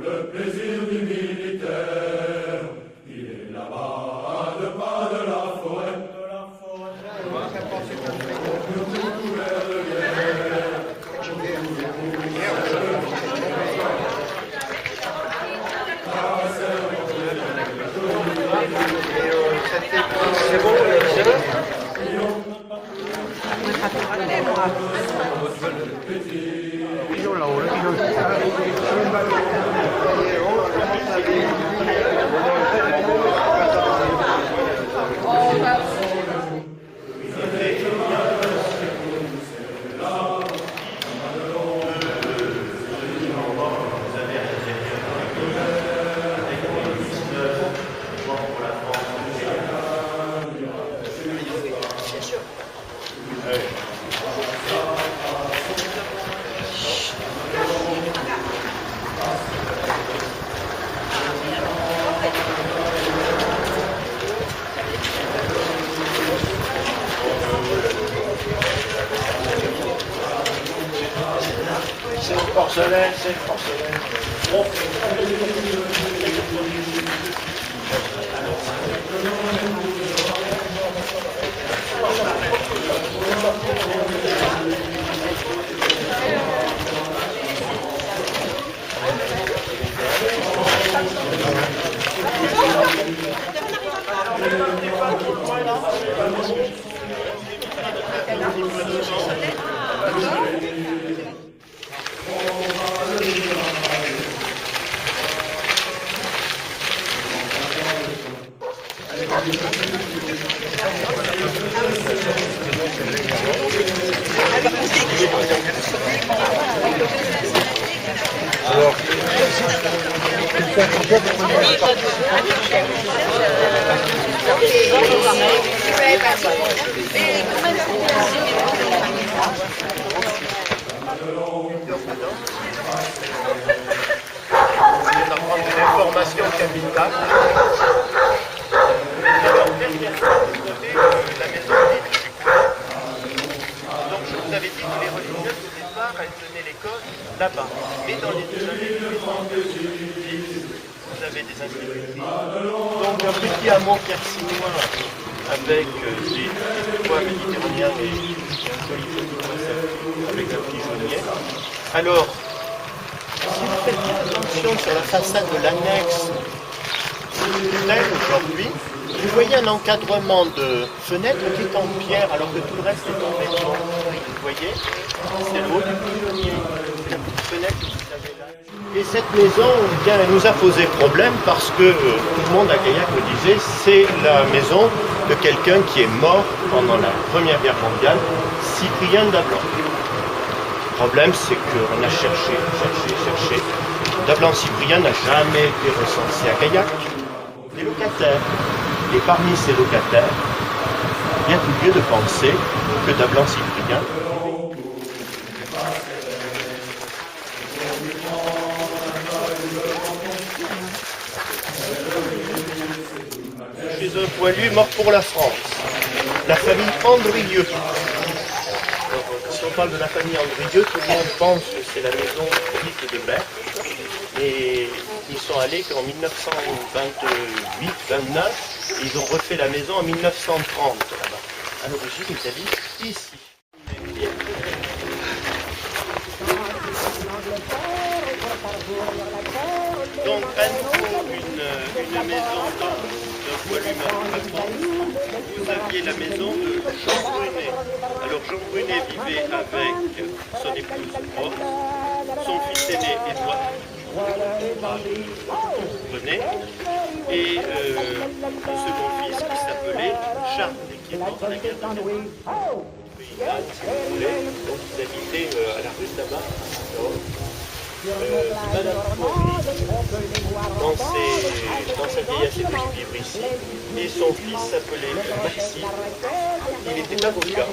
le plaisir du militaire, il est là-bas à 2 pas de la forêt. Couvert de guerre. C'est bon, c'est le porcelaine, c'est le porcelaine. On apprend une information capitale. Alors, derrière ça, vous avez la maison libre du couvent. Donc, je vous avais dit que les religieuses, au départ, elles tenaient l'école là-bas. Mais dans les deux années, vous avez des institutrices. Donc, un petit hameau quercinois avec des toits méditerranéens et un joli petit toit avec un pigeonnier. Alors, si vous faites bien attention sur la façade de l'annexe telle aujourd'hui, vous voyez un encadrement de fenêtres qui est en pierre alors que tout le reste est en béton. Vous voyez, c'est le haut du pigeonnier, c'est la petite fenêtre que vous avez là. Et cette maison, eh bien, elle nous a posé problème parce que tout le monde à Gaillac me disait c'est la maison de quelqu'un qui est mort pendant la Première Guerre mondiale, Cyprien Dablan. Le problème, c'est qu'on a cherché. Dablan Cyprien n'a jamais été recensé à Gaillac. Les locataires. Et parmi ces locataires, il y a tout lieu de penser que Dablan Cyprien chez un poilu mort pour la France, la famille Andrieux. Si on parle de la famille Andrieux, tout le monde pense que c'est la maison dite de Berck. Et ils sont allés qu'en 1928-29, ils ont refait la maison en 1930 là-bas. À l'origine, ils habitent ici. Donc à nouveau une maison d'un poilu mort. Vous aviez la maison de Jean Brunet. Alors Jean Brunet vivait avec son épouse Rose, son fils aîné Édouard Brunet et son second fils qui s'appelait Charles et qui est mort à la guerre de Vietnam. Si vous voulez, donc ils habitaient à la rue de là-bas. Madame Faury, dans sa vieillesse, est venue vivre ici, et son fils s'appelait Maxime. Il était avocat.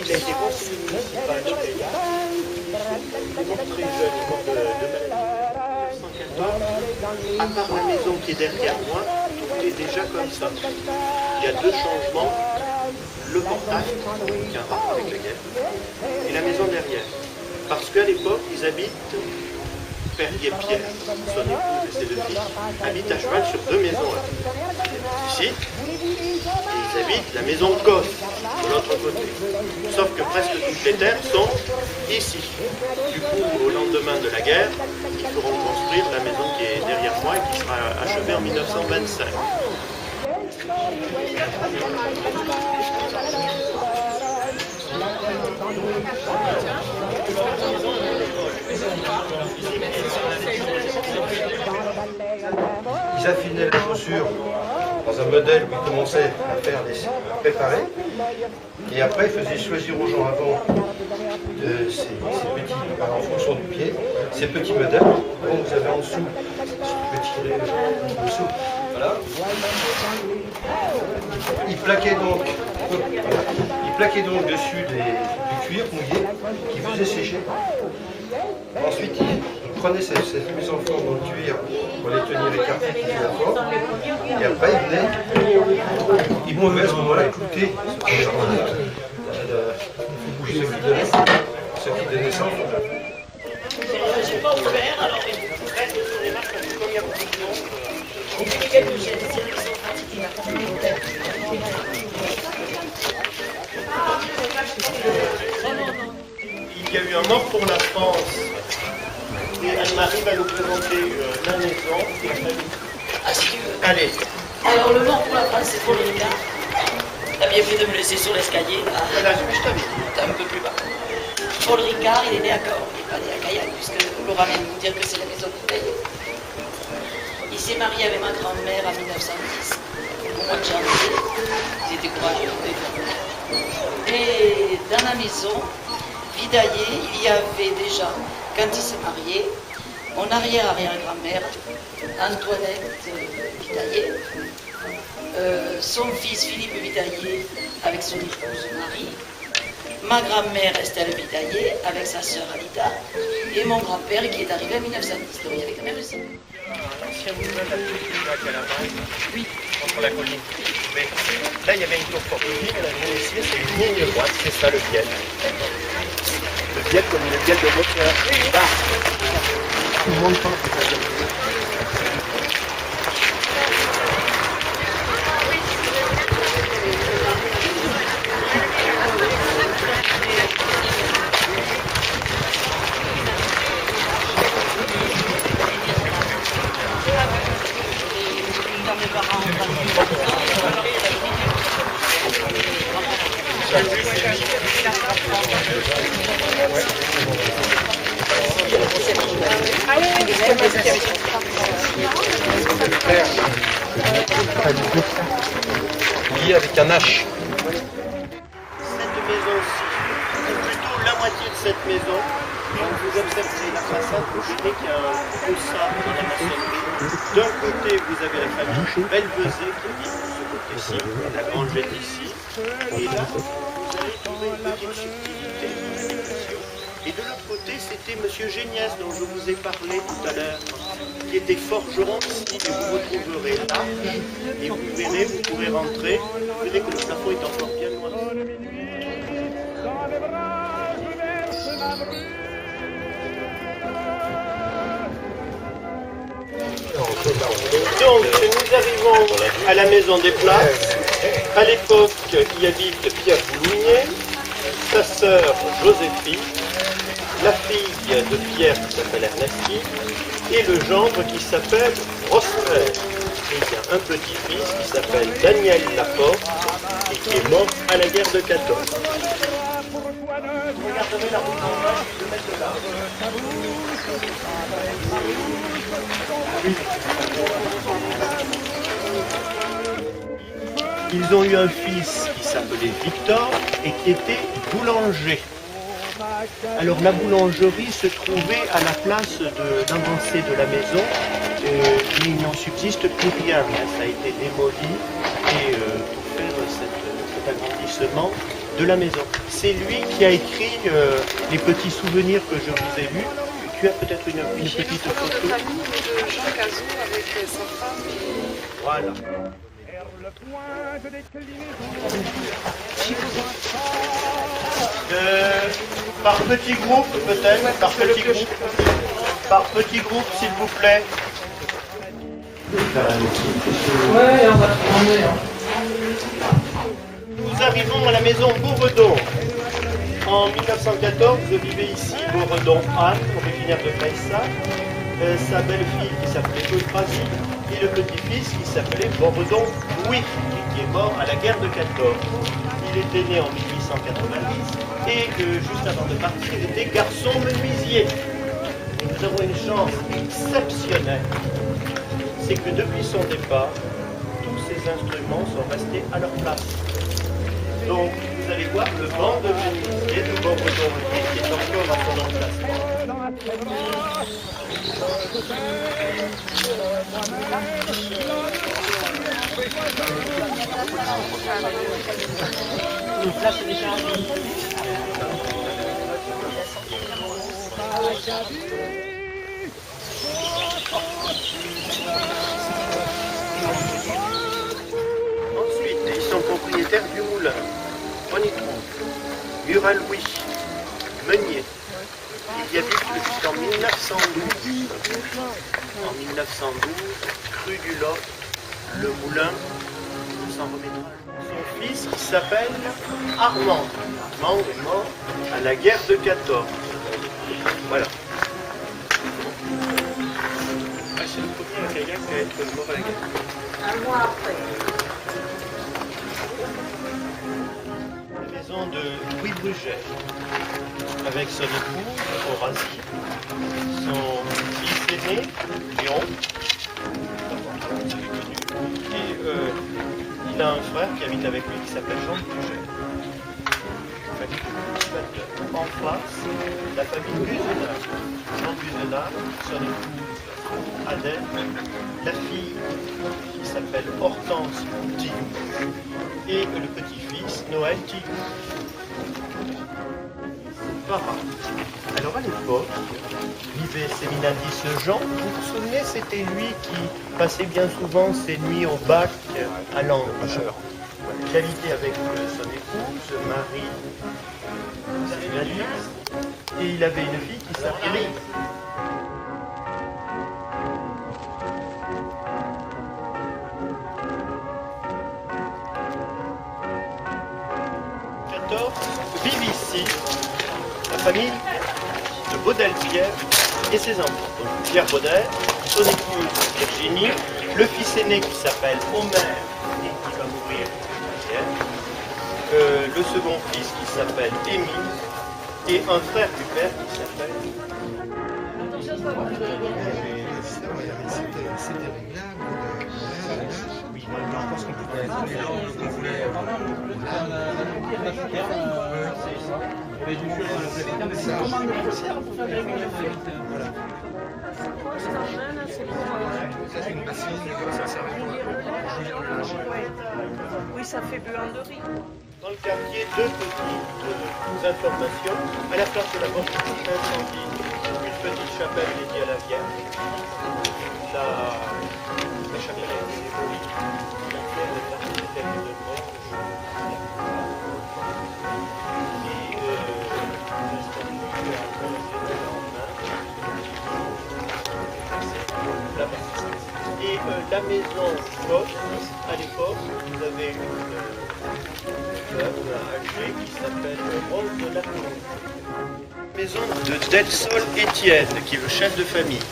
Il a été conseiller municipal de Gaillac. Il est mort très jeune, il est mort de maladie. 1914. À part la maison qui est derrière moi, tout est déjà comme ça. Il y a deux changements. Le portail, qui a un rapport avec la guerre, et la maison derrière. Parce qu'à l'époque, ils habitent Perrier-Pierre, son épouse et ses 2 filles, habitent à cheval sur 2 maisons. Ici, et ils habitent la maison Gosse, de l'autre côté. Sauf que presque toutes les terres sont ici. Du coup, au lendemain de la guerre, ils pourront construire la maison qui est derrière moi et qui sera achevée en 1925. Ils affinaient la chaussure dans un modèle où ils commençaient à faire à préparer. Et après, ils faisaient choisir aux gens avant ces petits, en fonction du pied, ces petits modèles. Donc vous avez en dessous, si vous pouvez tirer en dessous. Voilà. Ils plaquaient donc dessus du cuir mouillé qui faisait sécher. Ensuite, ils prenaient cette mise en forme dans le cuir pour les tenir écartés qui faisaient la forme. Et après, ils pouvaient à ce moment-là clouter ce qui donnait ça. J'ai pas ouvert, alors Il y a eu un mort pour la France. Et Anne-Marie va nous présenter la maison et la famille. Ah, si tu veux. Allez. Alors, le mort pour la France, c'est Paul Ricard. T'as bien fait de me laisser sur l'escalier. Ah, Voilà, je t'avais dit. t'es un peu plus bas. Paul Ricard, il est né à Cahors, il n'est pas né à Caillac, puisque Laura vient de nous dire que c'est la maison de Taille. Il s'est marié avec ma grand-mère en 1910, au mois de janvier. Ils étaient courageux, et dans la maison, Vidaillé, il y avait déjà, quand il s'est marié, mon arrière-arrière-grand-mère, Antoinette Vidaillé, son fils Philippe Vidaillé avec son épouse Marie, ma grand-mère Estelle Vidaillé avec sa sœur Anita, et mon grand-père qui est arrivé en 1910, donc il y avait quand même aussi. Si vous voulez la petite lac à la base, Oui. contre la colline. Mais là, il y avait une tour fortifiée, et la ici, c'est une ligne droite, c'est ça le biel. Le biel comme le biel de moteur. Tout le monde pense que ça vient. Lié avec un H. Cette maison-ci, ou plutôt la moitié de cette maison, quand vous observez la façade, vous verrez qu'il y a un fossard dans la maçonnerie. D'un côté, vous avez la famille Belvezé qui habite de ce côté-ci, la grange est ici, et là, vous allez trouver une petite subtilité de l'habitation. Et de l'autre côté, c'était M. Géniès dont je vous ai parlé tout à l'heure, qui était forgeron ici, et vous retrouverez là, et vous verrez, vous pourrez rentrer, vous verrez que le plafond est encore bien loin. Donc, nous arrivons à la maison des Places. À l'époque, y habite Pierre Boulounier, sa sœur Joséphine, la fille de Pierre qui s'appelle Ernestine, et le gendre qui s'appelle Rosfer. Et il y a un petit-fils qui s'appelle Daniel Laporte et qui est mort à la guerre de 14. Vous regarderez la route en bas, je vais mettre là. Ils ont eu un fils qui s'appelait Victor et qui était boulanger. Alors la boulangerie se trouvait à la place de l'avancée de la maison, mais il n'en subsiste plus rien. Ça a été démoli et pour faire cet agrandissement de la maison. C'est lui qui a écrit les petits souvenirs que je vous ai lus. Tu as peut-être une petite photo. De famille de Jean Cazot avec sa femme. Voilà. Par petits groupes peut-être, par petits groupes. Par petits groupes, s'il vous plaît. Ouais, on va tourner. Nous arrivons à la maison Bourredon. En 1914, je vivais ici Bourredon Anne, originaire de Caïssa, sa belle-fille qui s'appelait Euphrasie, et le petit-fils qui s'appelait Bourredon Louis, qui est mort à la guerre de 14. Il était né en 1890 et juste avant de partir, il était garçon menuisier. Nous avons une chance exceptionnelle, c'est que depuis son départ, tous ces instruments sont restés à leur place. Donc, vous allez voir le banc de menuisier de Bourredon qui est encore à son emplacement. Ensuite, ils sont propriétaires du moulin. On y trouve Murat-Louis, meunier. Il y habite jusqu'en 1912. En 1912, cru du Lot, le moulin s'en remettra. Son fils qui s'appelle Armand. Armand est mort à la guerre de 14. Voilà. C'est le premier Gaillard qui a été mort à la guerre. Un mois après. La maison de Louis Bruget, avec son épouse, Horacie, son fils aîné, Léon, et il a un frère qui habite avec lui qui s'appelle Jean Bruget. En face, la famille Buzenard. Jean Buzenard, son épouse Adèle, la fille qui s'appelle Hortense Tillou et le petit-fils Noël Tillou. Alors à l'époque, vivait Séminadis Jean. Vous vous souvenez, c'était lui qui passait bien souvent ses nuits au bac à Langres. Il habitait avec son épouse, Marie Séminadis, et il avait une fille qui s'appelait vive ici la famille de Baudel-Pierre et ses enfants. Donc Pierre Baudel, son épouse Virginie, le fils aîné qui s'appelle Omer et qui va mourir le second fils qui s'appelle Émile et un frère du père qui s'appelle... Oui, je pense qu'on peut faire les langues qu'on voulait. Oui, ça fait buanderie. Dans le quartier, deux petites informations. À la place de la porte incendie, une petite chapelle dédiée à la Vierge. La chapelle est démolie. La pierre est partie de mort. Et la maison Josse, à l'époque, vous avez une âgée qui s'appelle Rose de la Tour. Maison de Delsol Étienne, qui est le chef de famille.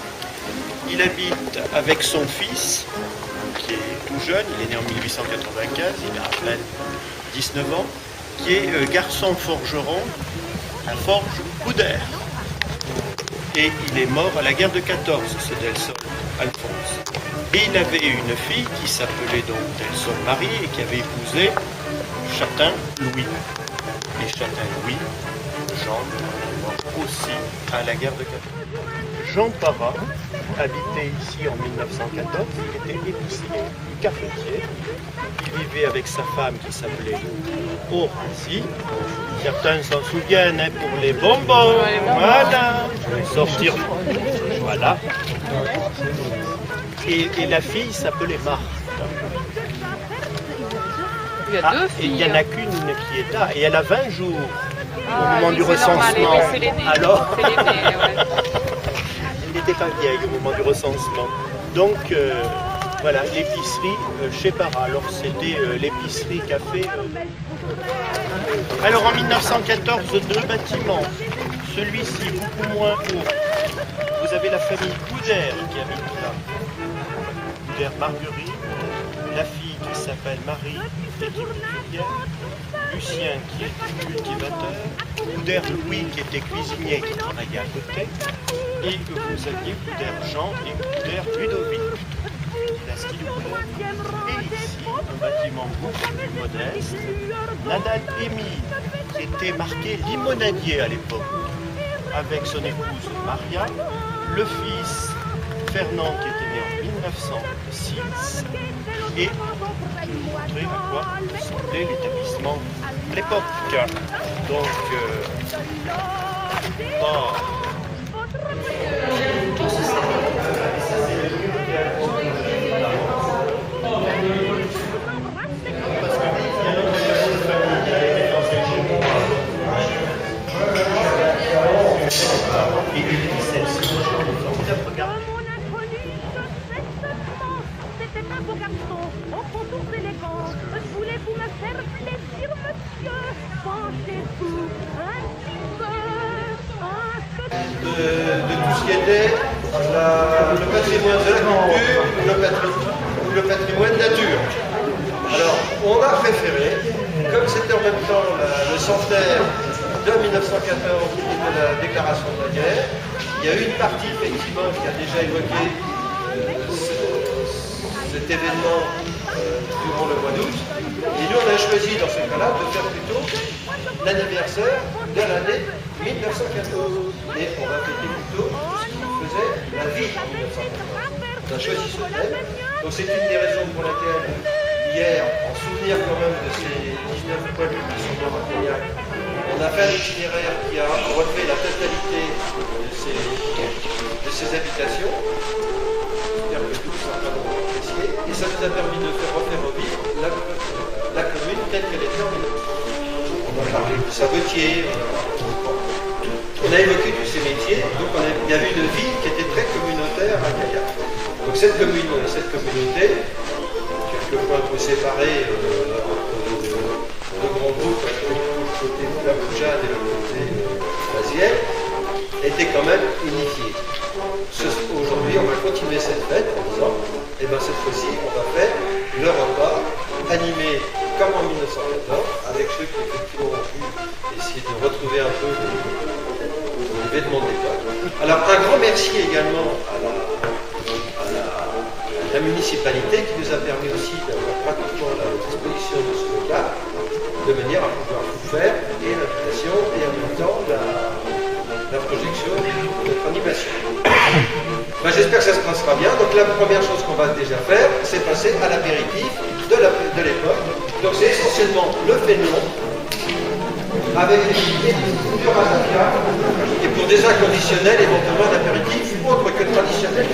Il habite avec son fils, qui est tout jeune, il est né en 1895, il a à peine 19 ans, qui est garçon forgeron à Forge Boudère. Et il est mort à la guerre de 14, ce Delsol Alphonse. Et il avait une fille qui s'appelait donc Delsol Marie et qui avait épousé Chatin Louis. Et Chatin Louis, Jean, mort aussi à la guerre de 14. Jean Parra habitait ici en 1914, il était épicier, cafetier. Il vivait avec sa femme qui s'appelait Horacie. Certains s'en souviennent hein, pour les bonbons. Voilà. Sortir. Voilà. Et la fille s'appelait Marthe. Il y a deux filles. Et il n'y en a qu'une qui est là. Et elle a 20 jours au moment oui, du c'est normal, recensement. c'est l'aînée. Alors, C'est l'aînée, ouais. elle n'était pas vieille au moment du recensement. Donc voilà, l'épicerie chez Para. Alors c'était l'épicerie café. Alors en 1914, deux bâtiments. Celui-ci beaucoup moins haut. Vous avez la famille Boudère qui habite là. Boudère Marguerite, la fille qui s'appelle Marie et qui est couturière, Lucien qui est cultivateur, Boudère Louis qui était cuisinier et qui travaillait à côté, et que vous aviez Boudère Jean et Boudère Ludovic. Dynastie de Boudère. Et ici, un bâtiment beaucoup plus modeste, Nadal Émile, qui était marqué limonadier à l'époque, avec son épouse Maria, le fils Fernand qui était né en 1906, et je vais vous montrer à quoi ressemblait l'établissement à l'époque. Donc, et celle-ci, regardez. C'était un beau garçon, au contour élégant. Voulez-vous me faire plaisir, monsieur? Penchez-vous un petit peu. De tout ce qui était le patrimoine de la culture ou le patrimoine nature. Alors, on a préféré, comme c'était en même temps le centenaire de 1914 et de la déclaration de la guerre, il y a eu une partie effectivement qui a déjà évoqué cet événement durant le mois d'août. Et nous, on a choisi dans ce cas-là de faire plutôt l'anniversaire de l'année 1914. Et on va fêter plutôt ce qui faisait la vie en 1914. On a choisi ce thème. Donc c'est une des raisons pour laquelle hier, en souvenir quand même de ces 19 poilus qui sont morts à Cognac, on a fait un itinéraire qui a relevé la totalité de ces habitations. C'est-à-dire que tous sont vraiment appréciés. Et ça nous a permis de faire refaire revivre la commune telle qu'elle était en 1914. On a parlé de Sabotier, on a évoqué tous ces métiers, donc il y avait une vie qui était très communautaire à Cognac. Donc cette communauté, quelquefois un peu séparée, de grands groupes, le côté de la Boujade et le côté Bazielle, était quand même unifiée. Aujourd'hui, on va continuer cette fête en disant, et bien cette fois-ci, on va faire le repas animé comme en 1914, avec ceux qui effectivement ont pu essayer de retrouver un peu les vêtements de l'époque. Alors un grand merci également à la municipalité qui nous a permis aussi d'avoir pratiquement la disposition de ce local, de manière à pouvoir tout faire, et l'invitation, et en même temps la projection de notre animation. Ben, j'espère que ça se passera bien. Donc la première chose qu'on va déjà faire, c'est passer à l'apéritif de l'époque. Donc c'est essentiellement le fénelon, avec des du razzia, et pour des inconditionnels, éventuellement d'apéritif, autre que traditionnel.